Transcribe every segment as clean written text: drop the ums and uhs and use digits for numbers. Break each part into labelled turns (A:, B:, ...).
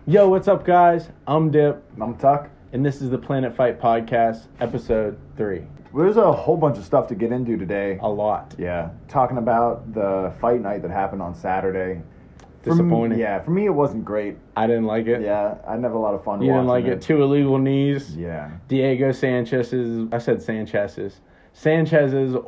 A: Yo, what's up, guys? I'm Dip,
B: I'm Tuck.
A: and this is the PlanetFight Podcast, episode 3.
B: There's a whole bunch of stuff to get into today.
A: A lot.
B: Yeah, talking about the fight night that happened on Saturday.
A: Disappointing.
B: For me it wasn't great.
A: I didn't like it.
B: Yeah, I didn't have a lot of fun
A: You
B: watching
A: didn't like it? 2 illegal knees.
B: Yeah.
A: Diego Sanchez's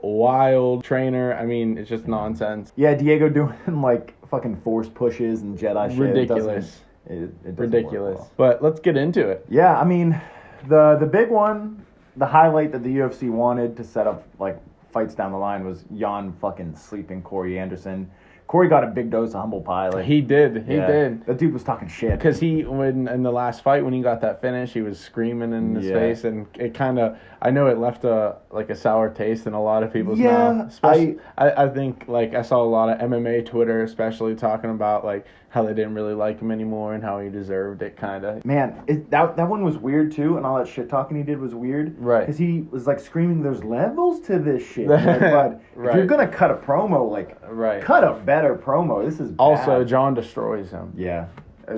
A: wild trainer. I mean, it's just nonsense.
B: Yeah, Diego doing like fucking force pushes and Jedi shit.
A: Ridiculous.
B: It doesn't
A: Ridiculous.
B: work well.
A: But let's get into it.
B: Yeah, I mean, the big one, the highlight that the UFC wanted to set up like fights down the line was Jan fucking sleeping Corey Anderson. Corey got a big dose of humble pie. Like,
A: He did. That
B: dude was talking shit.
A: Because in the last fight, when he got that finish, he was screaming in his face, and it kind of, I know it left a sour taste in a lot of people's mouth. I think, like, I saw a lot of MMA Twitter, especially talking about, like, how they didn't really like him anymore and how he deserved it, kind of.
B: Man, that one was weird, too, and all that shit talking he did was weird.
A: Right.
B: Because he was, like, screaming, there's levels to this shit. Like, but if you're going to cut a promo, like, cut a better promo. This is bad.
A: Also, John destroys him.
B: Yeah.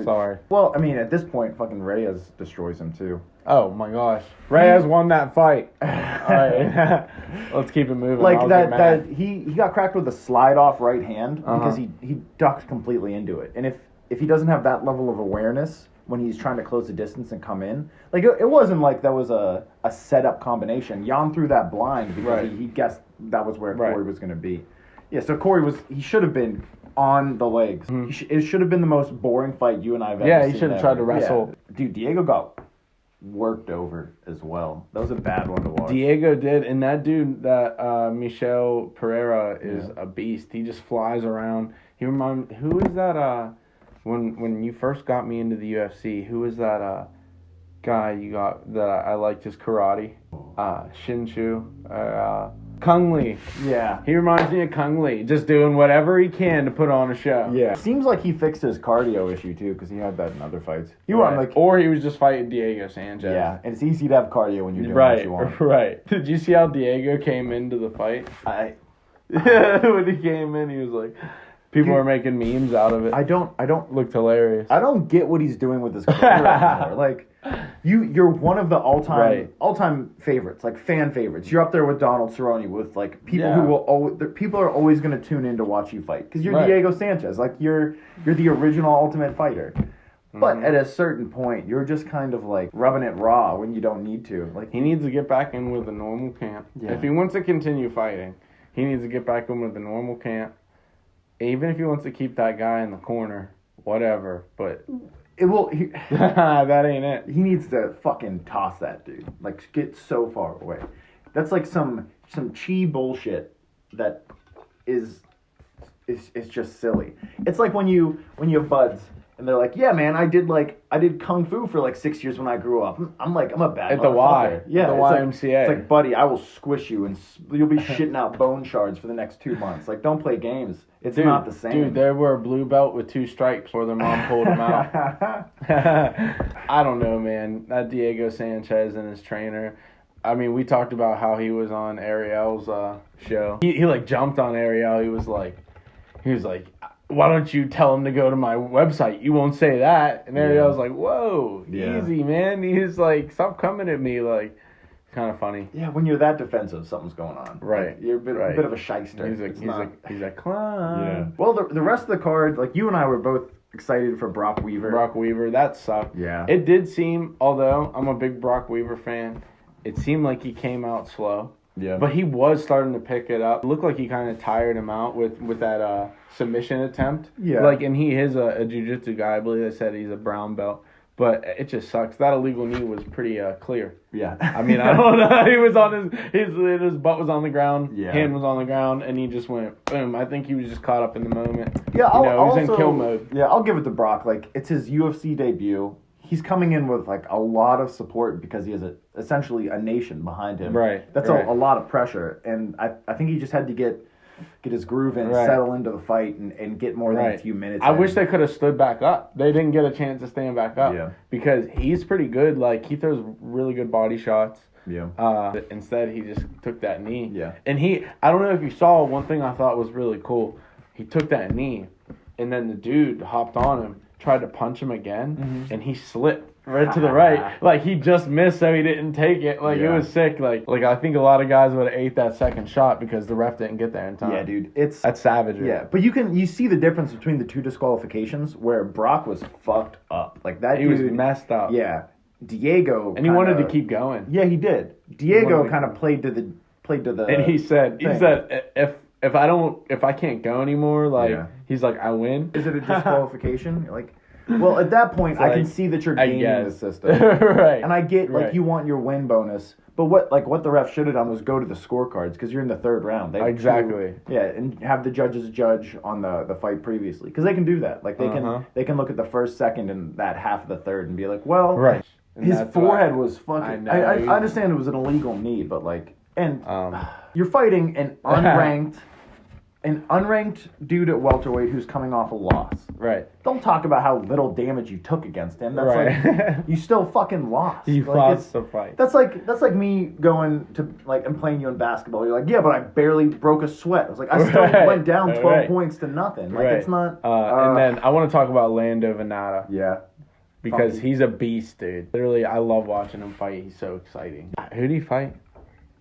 A: Sorry.
B: Well, I mean, at this point, fucking Reyes destroys him, too.
A: Oh, my gosh. Reyes won that fight. All right. Let's keep it moving.
B: Like, that he got cracked with a slide-off right hand because he ducked completely into it. And if he doesn't have that level of awareness when he's trying to close the distance and come in, like, it wasn't like that was a set-up combination. Jan threw that blind because he guessed that was where Corey was going to be. Yeah, so Corey he should have been on the legs. Mm-hmm. It should have been the most boring fight you and I have ever seen.
A: Yeah, he should have tried to wrestle.
B: Yeah. Dude, Diego got worked over as well. That was a bad one to watch.
A: Diego did, and that dude, Michel Pereira, is a beast. He just flies around. Who is that, when you first got me into the UFC, who is that, guy you got that I liked his karate? Shinshu, Kung Lee.
B: Yeah.
A: He reminds me of Kung Lee, just doing whatever he can to put on a show.
B: Yeah. Seems like he fixed his cardio issue, too, because he had that in other fights.
A: Or he was just fighting Diego Sanchez.
B: Yeah, and it's easy to have cardio when you're doing what you want.
A: Right. Did you see how Diego came into the fight? When he came in, he was like... People are making memes out of it.
B: I don't
A: looked hilarious.
B: I don't get what he's doing with his career anymore. Like, you're one of the all-time favorites, like fan favorites. You're up there with Donald Cerrone, with like people who will people are always going to tune in to watch you fight because you're Diego Sanchez. Like you're the original Ultimate Fighter. But at a certain point, you're just kind of like rubbing it raw when you don't need to. Like
A: he needs to get back in with a normal camp. Yeah. If he wants to continue fighting, he needs to get back in with a normal camp. Even if he wants to keep that guy in the corner, whatever, but... that ain't it.
B: He needs to fucking toss that dude. Like, get so far away. That's like some chi bullshit that is just silly. It's like when you have buds, and they're like, yeah, man, I did Kung Fu for like 6 years when I grew up. I'm a bad
A: at the Y.
B: Yeah,
A: the YMCA.
B: It's like, buddy, I will squish you and you'll be shitting out bone shards for the next 2 months. Like, don't play games. It's not the same.
A: Dude, there were a blue belt with 2 stripes before their mom pulled him out. I don't know, man. That Diego Sanchez and his trainer. I mean, we talked about how he was on Ariel's show. He like jumped on Ariel. He was like, why don't you tell him to go to my website? You won't say that. And Ariel was like, whoa, easy, man. He's like, stop coming at me. Like, kind of funny.
B: Yeah, when you're that defensive, something's going on.
A: Right.
B: Like, you're a bit of a shyster.
A: He's a clown.
B: Yeah. Well, the rest of the card, like you and I were both excited for Brock Weaver. That sucked. Yeah.
A: It did seem, although I'm a big Brock Weaver fan, it seemed like he came out slow.
B: Yeah.
A: But he was starting to pick it up. It looked like he kind of tired him out with that submission attempt. Yeah. Like, and he is a jiu-jitsu guy. I believe they said he's a brown belt. But it just sucks. That illegal knee was pretty clear.
B: Yeah.
A: I mean, I don't know. He was on his butt was on the ground. Yeah. Hand was on the ground, and he just went boom. I think he was just caught up in the moment.
B: Yeah.
A: He was in kill mode.
B: Yeah, I'll give it to Brock. Like, it's his UFC debut. He's coming in with like a lot of support because he has essentially a nation behind him.
A: Right.
B: That's a lot of pressure, and I think he just had to get his groove in, settle into the fight, and get more than a few minutes.
A: I wish they could have stood back up. They didn't get a chance to stand back up because he's pretty good. Like, he throws really good body shots.
B: Yeah.
A: Instead, he just took that knee.
B: Yeah.
A: And I don't know if you saw, one thing I thought was really cool. He took that knee, and then the dude hopped on him. tried to punch him again, and he slipped right to the right. Like, he just missed, so he didn't take it. Like, it was sick. Like I think a lot of guys would have ate that second shot because the ref didn't get there in time.
B: Yeah, dude.
A: That's savage.
B: Yeah, but you see the difference between the two disqualifications where Brock was fucked up. Like, that
A: He was messed up.
B: Yeah. Diego
A: and he wanted to keep going.
B: Yeah, he did. Diego kind of played to the
A: and he said if I can't go anymore, like, he's like, I win.
B: Is it a disqualification? Like, well, at that point, I can see that you're gaming the system.
A: Right.
B: And I get, like, you want your win bonus. But what the ref should have done was go to the scorecards, because you're in the third round.
A: Exactly.
B: And have the judges judge on the fight previously. Because they can do that. Like, they can look at the first, second, and that half of the third and be like, well,
A: right.
B: his forehead was fucking... I understand it was an illegal knee, but, like... And you're fighting an unranked dude at welterweight who's coming off a loss.
A: Right.
B: Don't talk about how little damage you took against him. That's like you still fucking lost.
A: You lost the fight.
B: That's like me going to, like, and playing you in basketball. You're like, yeah, but I barely broke a sweat. I was like, I still went down 12 points to nothing. Like, it's not.
A: And then I want to talk about Lando Venata.
B: Yeah.
A: Because he's a beast, dude. Literally, I love watching him fight. He's so exciting. Who did he fight?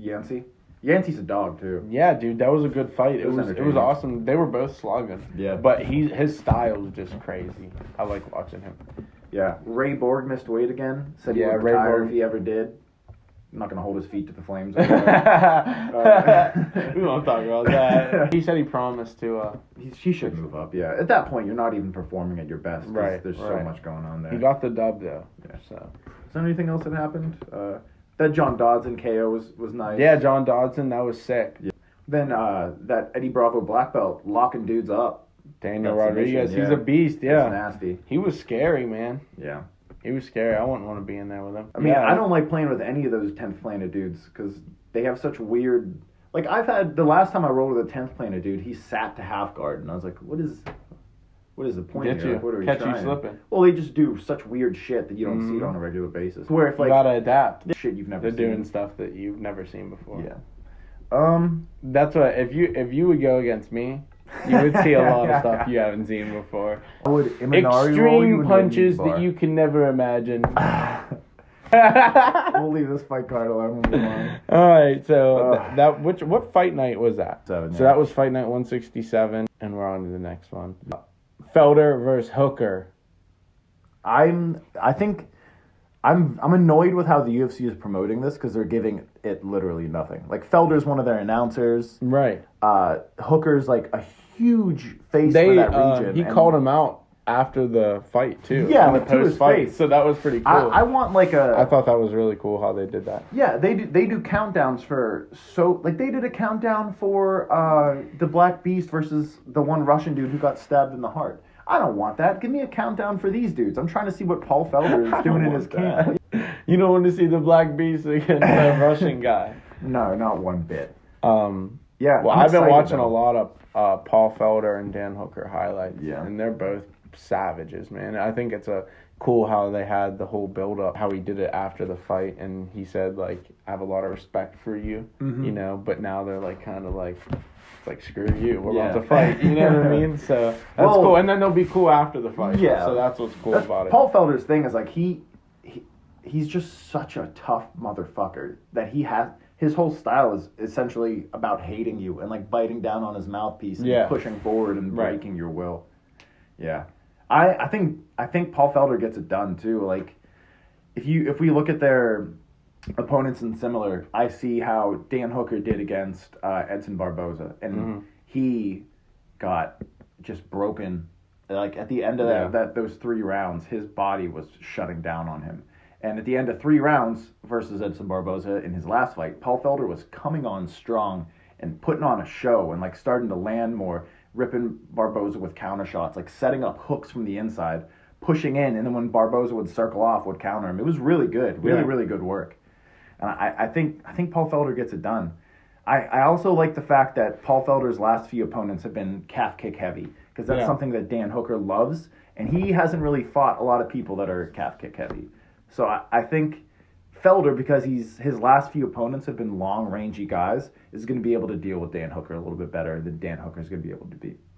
B: Yancey's a dog too.
A: Yeah, dude, that was a good fight. It was awesome. They were both slugging.
B: Yeah.
A: But his style is just crazy. I like watching him.
B: Yeah. Ray Borg missed weight again. Said he would retire if he ever did. I'm not gonna hold his feet to the flames.
A: We won't talk about that. He said he promised to.
B: He should move up. Yeah. At that point, you're not even performing at your best. Right. There's so much going on there.
A: He got the dub though. Yeah. So.
B: Is there anything else that happened? That John Dodson KO was nice.
A: Yeah, John Dodson, that was sick.
B: Yeah. Then that Eddie Bravo black belt locking dudes up.
A: Daniel Rodriguez, he's a beast. Yeah.
B: He's nasty.
A: He was scary, man.
B: Yeah.
A: He was scary. I wouldn't want to be in there with him.
B: I mean, I don't like playing with any of those 10th Planet dudes because they have such weird... Like, I've had... The last time I rolled with a 10th Planet dude, he sat to half guard, and I was like, what is the point here? Like, what are we
A: Catch
B: trying?
A: you slipping.
B: Well, they just do such weird shit that you don't see it on a regular basis. Where if, like...
A: You gotta adapt.
B: Shit you've never seen.
A: They're doing stuff that you've never seen before.
B: Yeah.
A: That's what... If you would go against me... You would see a lot of stuff you haven't seen before. Extreme punches that you can never imagine.
B: We'll leave this fight card alone.
A: All right, so what fight night was that?
B: 7.
A: So that was fight night 167, and we're on to the next one. Felder versus Hooker.
B: I'm annoyed with how the UFC is promoting this because they're giving it literally nothing. Like, Felder's one of their announcers.
A: Right.
B: Hooker's like a huge face for that region.
A: He called him out after the fight too.
B: Yeah, like, to his face.
A: So that was pretty cool.
B: I want like a...
A: I thought that was really cool how they did that.
B: Yeah, they do countdowns for... So, like, they did a countdown for the Black Beast versus the one Russian dude who got stabbed in the heart. I don't want that. Give me a countdown for these dudes. I'm trying to see what Paul Felder is doing in his camp.
A: You don't want to see the Black Beast against the Russian guy.
B: No, not one bit.
A: Yeah. Well, I've been watching a lot of Paul Felder and Dan Hooker highlights.
B: Yeah.
A: And they're both savages, man. I think it's cool how they had the whole build up, how he did it after the fight, and he said, like, I have a lot of respect for you, you know, but now they're like kind of like, it's like, screw you, we're about to fight, you know what I mean? So that's cool, and then they'll be cool after the fight. Yeah. So that's what's cool about it.
B: Paul Felder's thing is, like, he's just such a tough motherfucker that he has... His whole style is essentially about hating you and, like, biting down on his mouthpiece and pushing forward and breaking your will. Yeah. I think Paul Felder gets it done too. Like, if we look at their opponents and similar, I see how Dan Hooker did against Edson Barboza, and he got just broken. Like, at the end of those 3 rounds, his body was shutting down on him. And at the end of 3 rounds versus Edson Barboza in his last fight, Paul Felder was coming on strong and putting on a show and, like, starting to land more, ripping Barboza with counter shots, like setting up hooks from the inside, pushing in, and then when Barboza would circle off, would counter him. It was really good, really good work. And I think Paul Felder gets it done. I also like the fact that Paul Felder's last few opponents have been calf kick heavy, because that's something that Dan Hooker loves, and he hasn't really fought a lot of people that are calf kick heavy. So I think Felder, because his last few opponents have been long, rangy guys, is going to be able to deal with Dan Hooker a little bit better than Dan Hooker is going to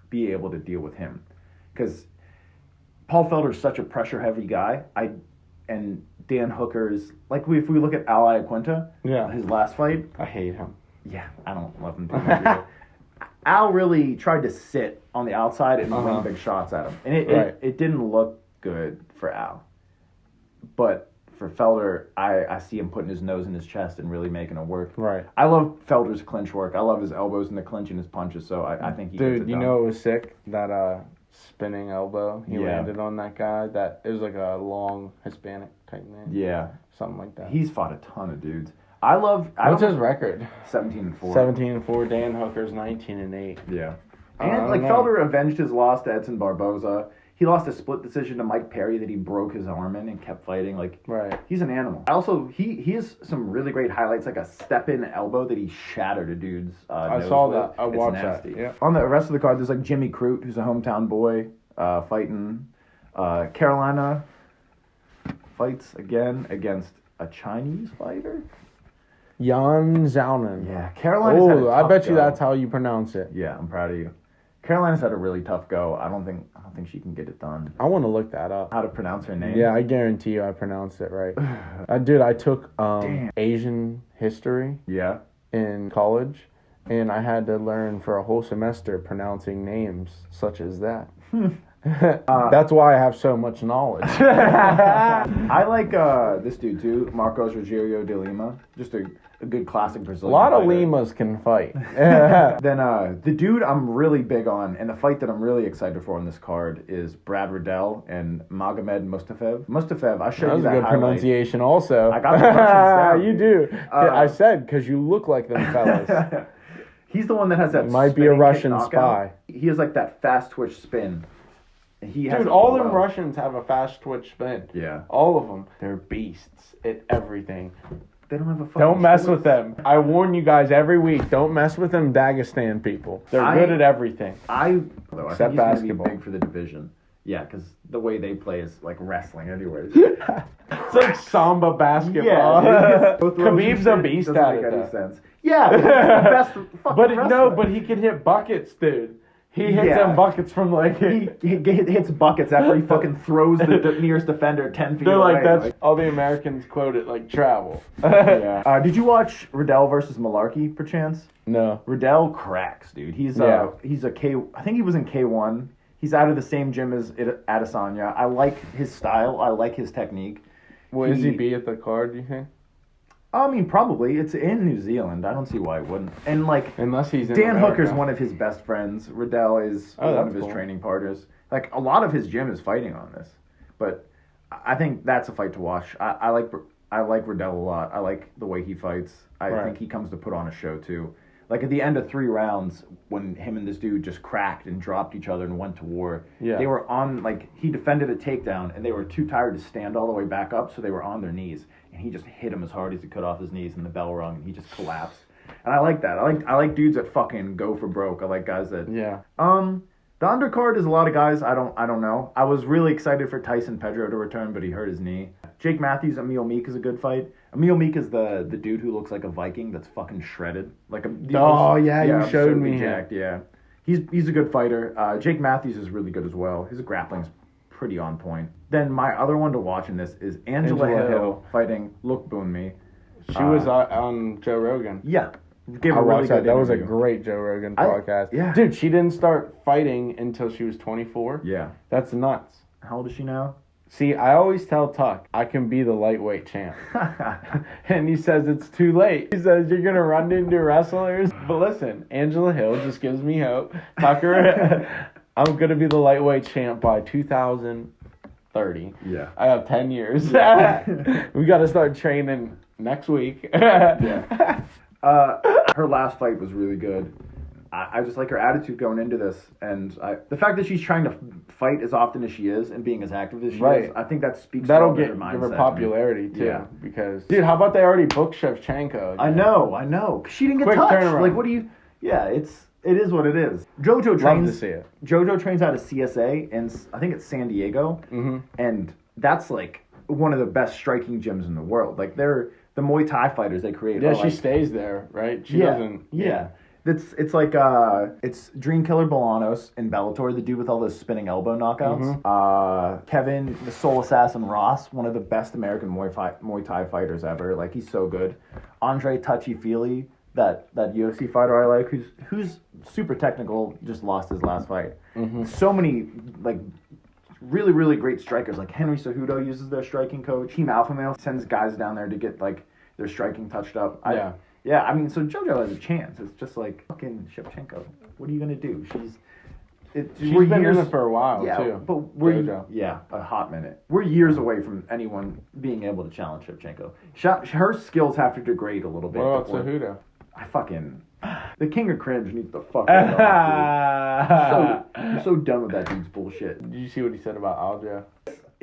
B: be able to deal with him. Because Paul Felder's such a pressure-heavy guy. And Dan Hooker's, like, if we look at Al Iaquinta, his last fight.
A: I hate him.
B: Yeah, I don't love him too much either. Al really tried to sit on the outside and wing big shots at him. And it didn't look good for Al. But for Felder, I see him putting his nose in his chest and really making it work.
A: Right.
B: I love Felder's clinch work. I love his elbows in the clinch and his punches, so I think he gets it done.
A: Dude, you know it was sick? That spinning elbow he landed on that guy. That it was like a long Hispanic type name.
B: Yeah.
A: Something like that.
B: He's fought a ton of dudes.
A: What's his record?
B: 17-4.
A: 17-4. Dan Hooker's 19-8.
B: Yeah. And Felder avenged his loss to Edson Barboza. He lost a split decision to Mike Perry that he broke his arm in and kept fighting. Like, he's an animal. Also, he has some really great highlights, like a step-in elbow that he shattered a dude's nose.
A: I saw
B: with.
A: that. I watched that. Yeah.
B: On the rest of the card, there's like Jimmy Crute, who's a hometown boy, fighting. Carolina fights again against a Chinese fighter.
A: Yan Xiaonan.
B: Yeah, Carolina's had a tough
A: I bet you
B: go.
A: that's how you pronounce it.
B: Yeah, I'm proud of you. Carolina's had a really tough go. I don't think she can get it done.
A: I want to look that up.
B: How to pronounce her name?
A: Yeah, I guarantee you I pronounced it right. I took Asian history in college, and I had to learn for a whole semester pronouncing names such as that. That's why I have so much knowledge.
B: I like this dude too, Marcos Rogério de Lima. Just a good classic Brazilian.
A: A lot of
B: fighter.
A: Limas can fight.
B: Then the dude I'm really big on, and the fight that I'm really excited for on this card is Brad Riddell and Magomed Mustafaev. Mustafaev, I showed you that
A: was a good
B: highlight.
A: pronunciation also.
B: I got the Russians down.
A: You do. I said, because you look like them fellas.
B: He's the one that has that
A: might be a Russian spy.
B: He has like that fast twitch spin.
A: Dude, all them Russians have a fast twitch spin.
B: Yeah.
A: All of them. They're beasts at everything.
B: They don't have a fucking
A: Don't mess with them. I warn you guys every week. Don't mess with them Dagestan people. They're good at everything.
B: I
A: Except
B: think
A: basketball.
B: Be big for the division. Yeah, because the way they play is like wrestling anyways.
A: It's like samba basketball.
B: Yeah,
A: Khabib's a beast at it, though.
B: Sense. Yeah, he's the best fucking wrestler.
A: But he can hit buckets, dude. He hits them buckets from like...
B: He hits buckets after he fucking throws the nearest defender 10 feet away.
A: They're like, all the Americans quote it like travel.
B: Yeah. Did you watch Riddell versus Malarkey, perchance?
A: No.
B: Riddell cracks, dude. He's a K... I think he was in K1. He's out of the same gym as Adesanya. I like his style. I like his technique.
A: Will he be at the card, do you think?
B: I mean, probably. It's in New Zealand. I don't see why it wouldn't. And, like...
A: Unless he's in
B: Dan
A: America.
B: Hooker's one of his best friends. Riddell is one of his training partners. Like, a lot of his gym is fighting on this. But I think that's a fight to watch. I like Riddell a lot. I like the way he fights. I think he comes to put on a show, too. Like, at the end of 3 rounds, when him and this dude just cracked and dropped each other and went to war, they were on, like, he defended a takedown, and they were too tired to stand all the way back up, so they were on their knees. And he just hit him as hard as he could off his knees, and the bell rung, and he just collapsed. And I like that. I like dudes that fucking go for broke. I like guys that...
A: Yeah.
B: The undercard is a lot of guys I don't know. I was really excited for Tyson Pedro to return, but he hurt his knee. Jake Matthews, Emil Meek is a good fight. Emil Meek is the dude who looks like a Viking that's fucking shredded. Like
A: you showed me.
B: Jacked, yeah. He's a good fighter. Jake Matthews is really good as well. His grappling's pretty on point. Then my other one to watch in this is Angela Hill fighting Look Boonmi.
A: She was on Joe Rogan.
B: Yeah. Gave a really good
A: that was a
B: interview.
A: great Joe Rogan podcast.
B: Yeah.
A: Dude, she didn't start fighting until she was 24.
B: Yeah.
A: That's nuts.
B: How old is she now?
A: See, I always tell Tuck, I can be the lightweight champ. And he says it's too late. He says you're going to run into wrestlers. But listen, Angela Hill just gives me hope. Tucker, I'm going to be the lightweight champ by 2030.
B: Yeah.
A: I have 10 years. We got to start training next week.
B: Yeah. Her last fight was really good. I just like her attitude going into this, and the fact that she's trying to fight as often as she is and being as active as she is, I think that speaks.
A: That'll
B: give
A: her popularity too.
B: Yeah.
A: Because dude, how about they already booked Shevchenko? Again?
B: I know. She didn't get
A: Quick
B: touched.
A: turnaround.
B: Like, what do you? Yeah, it is what it is. JoJo trains.
A: Love to see it.
B: JoJo trains out of CSA, and I think it's San Diego, and that's like one of the best striking gyms in the world. Like they're the Muay Thai fighters they create.
A: Yeah, she stays there, right? She doesn't.
B: Yeah. It's like it's Dream Killer Bolanos in Bellator, the dude with all those spinning elbow knockouts. Kevin, the Soul Assassin Ross, one of the best American Muay Thai fighters ever. Like, he's so good. Andre Touchy-Feely, that UFC fighter I like, who's super technical, just lost his last fight. So many like really, really great strikers. Like Henry Cejudo uses their striking coach. Team Alpha Male sends guys down there to get like their striking touched up. Yeah, I mean, so JoJo has a chance. It's just like fucking Shevchenko. What are you gonna do? She's
A: been in it for a while too.
B: But a hot minute. We're years away from anyone being able to challenge Shevchenko. Her skills have to degrade a little bit.
A: What about Cejudo?
B: The king of cringe needs to fuck it off, dude. I'm so done with that dude's bullshit.
A: Did you see what he said about Aljo?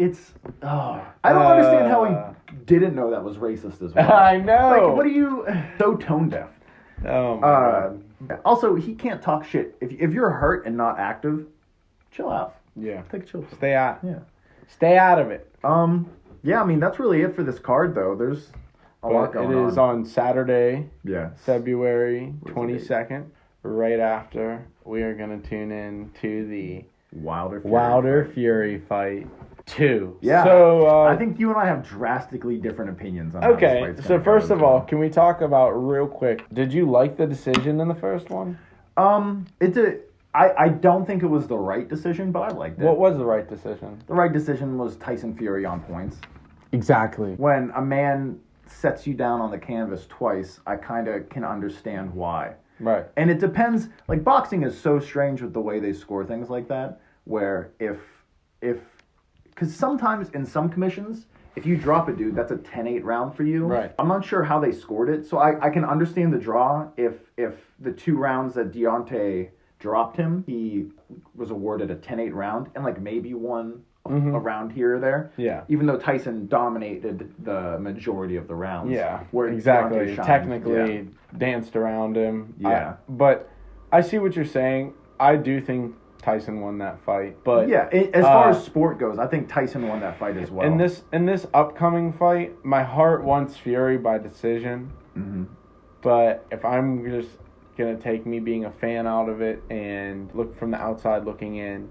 B: I don't understand how he didn't know that was racist as well.
A: I know.
B: Like, what are you so tone deaf?
A: Oh my God.
B: Also, he can't talk shit. If you're hurt and not active, chill out.
A: Yeah.
B: Take a chill.
A: Stay out of it.
B: Yeah, I mean, that's really it for this card, though. There's a lot going on.
A: It is on Saturday,
B: yeah,
A: February 22nd. Right after, we are going to tune in to the Wilder Fury fight 2.
B: Yeah.
A: So
B: I think you and I have drastically different opinions on
A: okay,
B: how this fight's
A: so first of all,
B: well.
A: can we talk about real quick, did you like the decision in the first one?
B: I don't think it was the right decision, but I liked it.
A: What was the right decision?
B: The right decision was Tyson Fury on points.
A: Exactly.
B: When a man sets you down on the canvas twice, I kind of can understand why.
A: Right.
B: And it depends, like, boxing is so strange with the way they score things like that, where because sometimes in some commissions, if you drop a dude, that's a 10-8 round for you.
A: Right.
B: I'm not sure how they scored it, so I can understand the draw if the 2 rounds that Deontay dropped him, he was awarded a 10-8 round and like maybe won a round here or there.
A: Yeah.
B: Even though Tyson dominated the majority of the rounds.
A: Yeah.
B: Where
A: exactly. Technically danced around him.
B: Yeah.
A: But I see what you're saying. I do think Tyson won that fight. But
B: yeah, as far as sport goes, I think Tyson won that fight as well.
A: In this upcoming fight, my heart wants Fury by decision.
B: Mm-hmm.
A: But if I'm just gonna take me being a fan out of it and look from the outside looking in,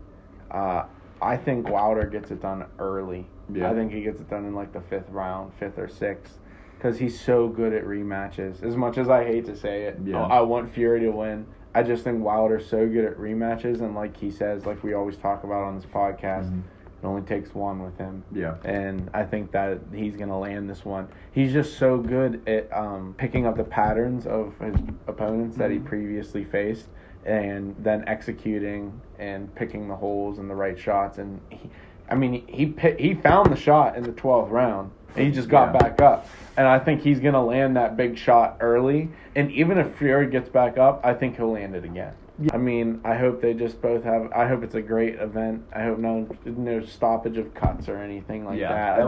A: I think Wilder gets it done early. Yeah. I think he gets it done in like the 5th round, 5th or 6th, because he's so good at rematches. As much as I hate to say it, I want Fury to win. I just think Wilder's so good at rematches, and like he says, like we always talk about on this podcast, it only takes one with him. Yeah. And I think that he's going to land this one. He's just so good at picking up the patterns of his opponents that he previously faced and then executing and picking the holes and the right shots. And he found the shot in the 12th round, and he just got back up. And I think he's going to land that big shot early. And even if Fury gets back up, I think he'll land it again. Yeah. I mean, I hope they just both have... I hope it's a great event. I hope no stoppage of cuts or anything like that.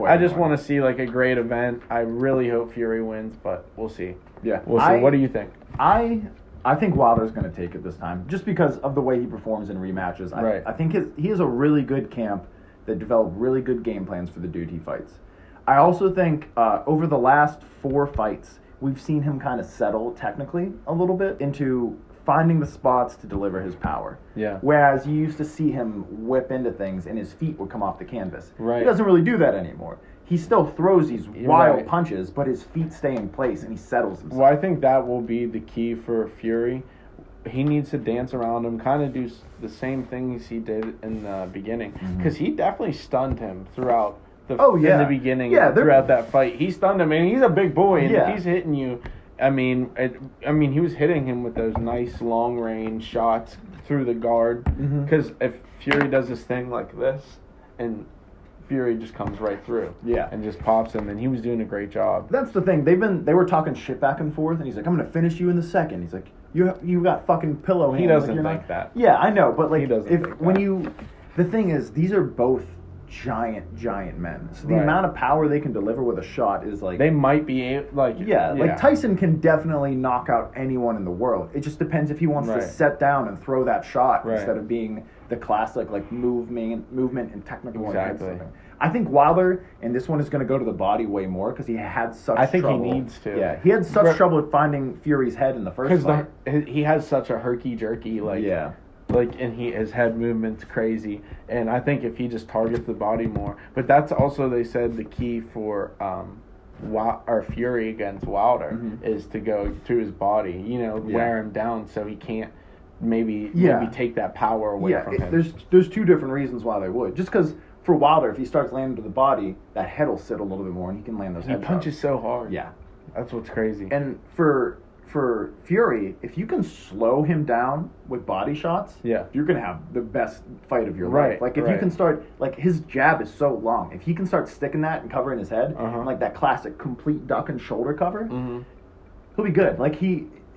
A: I just want to see like a great event. I really hope Fury wins, but we'll see. Yeah. We'll see. What do you think?
B: I think Wilder's going to take it this time, just because of the way he performs in rematches. I think he has a really good camp that developed really good game plans for the dude he fights. I also think over the last 4 fights, we've seen him kind of settle technically a little bit into finding the spots to deliver his power. Yeah. Whereas you used to see him whip into things and his feet would come off the canvas. Right. He doesn't really do that anymore. He still throws these wild punches, but his feet stay in place and he settles himself.
A: Well, I think that will be the key for Fury. He needs to dance around him, kind of do the same things he did in the beginning. Because he definitely stunned him throughout in the beginning. Yeah, throughout that fight. He stunned him, and he's a big boy, and if he's hitting you... I mean, he was hitting him with those nice long-range shots through the guard. Because if Fury does this thing like this, and Fury just comes right through, and just pops him, and he was doing a great job.
B: That's the thing. They were talking shit back and forth, and he's like, "I'm gonna finish you in the second." He's like, "You got fucking pillow hands."
A: He doesn't think that.
B: Yeah, I know, but like,
A: he doesn't think
B: when you, the thing is, these are both giant men. So the amount of power they can deliver with a shot is like...
A: They might be like...
B: Yeah, like Tyson can definitely knock out anyone in the world. It just depends if he wants to set down and throw that shot instead of being the classic like movement and technical against something. I think Wilder, and this one is going to go to the body way more because he had such trouble.
A: I think he needs to.
B: Yeah, he had such trouble with finding Fury's head in the first fight.
A: Because he has such a herky-jerky, and his head movement's crazy. And I think if he just targets the body more. But that's also, they said, the key for Fury against Wilder is to go to his body, wear him down so he can't maybe take that power away from him.
B: There's two different reasons why they would. Just because... For Wilder, if he starts landing to the body, that head will sit a little bit more, and he can land those head shots.
A: He punches so hard.
B: Yeah.
A: That's what's crazy.
B: And for Fury, if you can slow him down with body shots, you're going to have the best fight of your life. Like, if you can start... Like, his jab is so long. If he can start sticking that and covering his head, like that classic complete duck and shoulder cover, he'll be good. Like,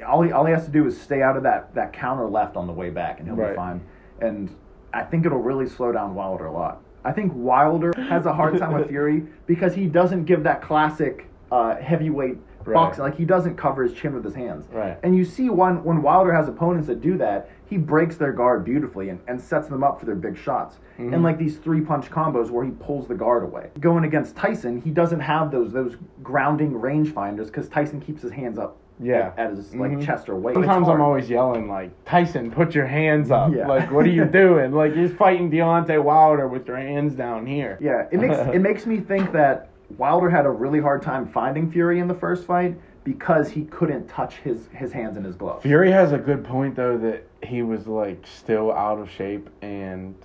B: all he has to do is stay out of that counter left on the way back, and he'll be fine. And I think it'll really slow down Wilder a lot. I think Wilder has a hard time with Fury because he doesn't give that classic heavyweight boxing. Like, he doesn't cover his chin with his hands.
A: Right.
B: And you see when Wilder has opponents that do that, he breaks their guard beautifully and sets them up for their big shots. And like these 3-punch combos where he pulls the guard away. Going against Tyson, he doesn't have those grounding rangefinders because Tyson keeps his hands up. At his chest or waist.
A: Sometimes I'm always yelling like, Tyson, put your hands up. Like, what are you doing? Like, you're fighting Deontay Wilder with your hands down here.
B: Yeah, it makes me think that Wilder had a really hard time finding Fury in the first fight because he couldn't touch his hands in his gloves.
A: Fury has a good point though that he was like still out of shape and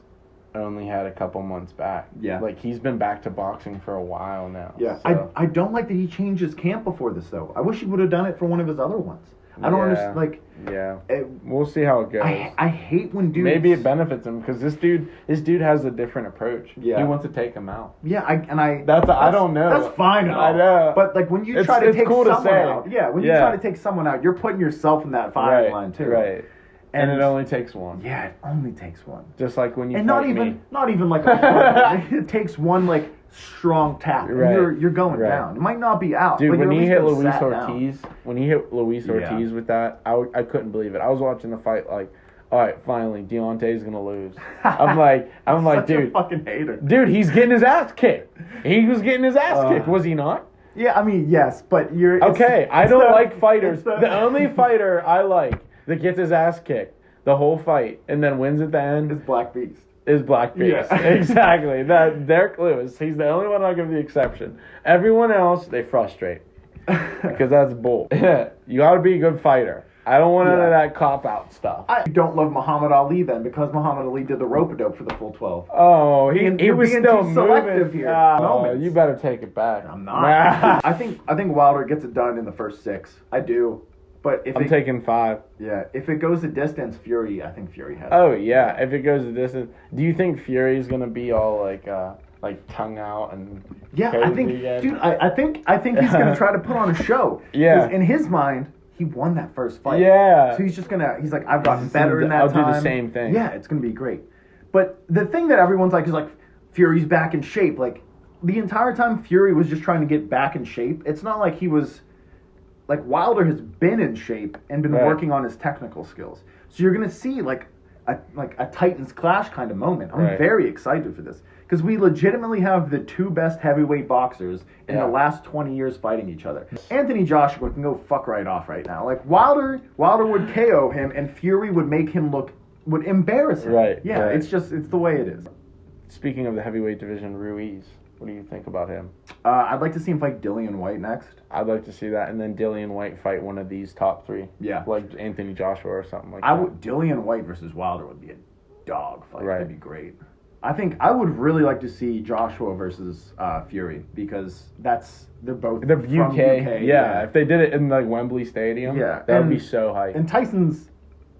A: only had a couple months back. Yeah. Like, he's been back to boxing for a while now.
B: Yeah. So. I don't like that he changed his camp before this, though. I wish he would have done it for one of his other ones. I don't understand, like...
A: Yeah. We'll see how it goes.
B: I hate when dudes...
A: Maybe it benefits him, because this dude has a different approach. Yeah. He wants to take him out.
B: Yeah, I
A: don't know.
B: That's fine and all.
A: I know.
B: But, like, when you try to take someone out... Yeah, when you try to take someone out, you're putting yourself in that firing line, too.
A: Right. And it only takes one.
B: Yeah, it only takes one.
A: Just like when you
B: and
A: fight
B: not even like a it takes one like strong tap.
A: Right.
B: You're going down. It might not be out.
A: Dude,
B: but
A: when he hit Luis
B: Ortiz,
A: with that, I couldn't believe it. I was watching the fight like, all right, finally Deontay's gonna lose. I'm like, dude,
B: a fucking hater.
A: Dude, he's getting his ass kicked. He was getting his ass kicked, was he not?
B: Yeah, I mean, yes, but you're
A: okay. I don't like fighters. The only fighter I like that gets his ass kicked the whole fight and then wins at the end
B: is Black Beast.
A: Yeah. Exactly. That Derek Lewis. He's the only one I'll give the exception. Everyone else, they frustrate. Because that's bull. You gotta be a good fighter. I don't want none of that cop-out stuff.
B: I don't love Muhammad Ali then because Muhammad Ali did the rope-a-dope for the full 12.
A: Oh, he was still moving.
B: Here.
A: You better take it back.
B: I'm not. I think Wilder gets it done in the first 6. I do. But if
A: I'm taking 5.
B: Yeah, if it goes the distance, I think Fury has.
A: Oh yeah, if it goes the distance, do you think Fury's gonna be all like tongue out and?
B: Yeah, I think, dude, I think he's gonna try to put on a show. Yeah. 'Cause in his mind, he won that first fight.
A: Yeah.
B: So he's like, I've gotten better in that time.
A: I'll do the same thing.
B: Yeah, it's gonna be great. But the thing that everyone's like is like, Fury's back in shape. Like, the entire time Fury was just trying to get back in shape. It's not like he was. Like, Wilder has been in shape and been working on his technical skills. So you're going to see, like a Titans Clash kind of moment. I'm very excited for this. Because we legitimately have the 2 best heavyweight boxers in the last 20 years fighting each other. Anthony Joshua can go fuck right off right now. Like, Wilder would KO him, and Fury would would embarrass him.
A: Right.
B: Yeah, it's the way it is.
A: Speaking of the heavyweight division, Ruiz. What do you think about him?
B: I'd like to see him fight Dillian White next.
A: I'd like to see that, and then Dillian White fight one of these top 3.
B: Yeah.
A: Like Anthony Joshua or something like that.
B: Dillian White versus Wilder would be a dog fight. Right. That'd be great. I think I would really like to see Joshua versus Fury because they're both
A: from
B: UK.
A: Yeah, if they did it in like Wembley Stadium, that would be so hype.
B: And Tyson's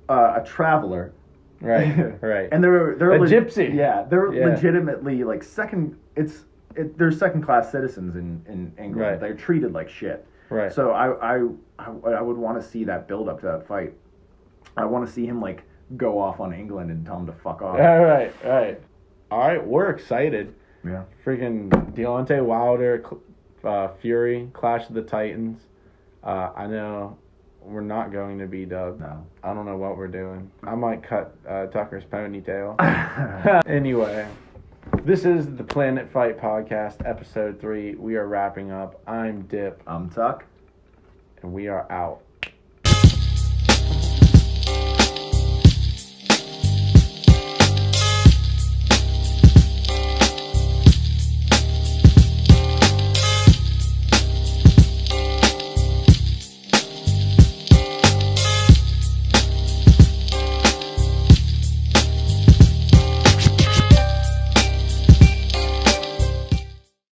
B: a traveler.
A: Right, right.
B: And they're
A: a gypsy.
B: Yeah, they're legitimately like they're second-class citizens in England.
A: Right.
B: They're treated like shit.
A: Right.
B: So I would want to see that build up to that fight. I want to see him like go off on England and tell him to fuck off.
A: Right. All right, we're excited.
B: Yeah.
A: Freaking Deontay Wilder, Fury, Clash of the Titans. I know we're not going to be dubbed.
B: No.
A: I don't know what we're doing. I might cut Tucker's ponytail. Anyway, this is the Planet Fight Podcast, episode 3. We are wrapping up. I'm Dip.
B: I'm Tuck.
A: And we are out.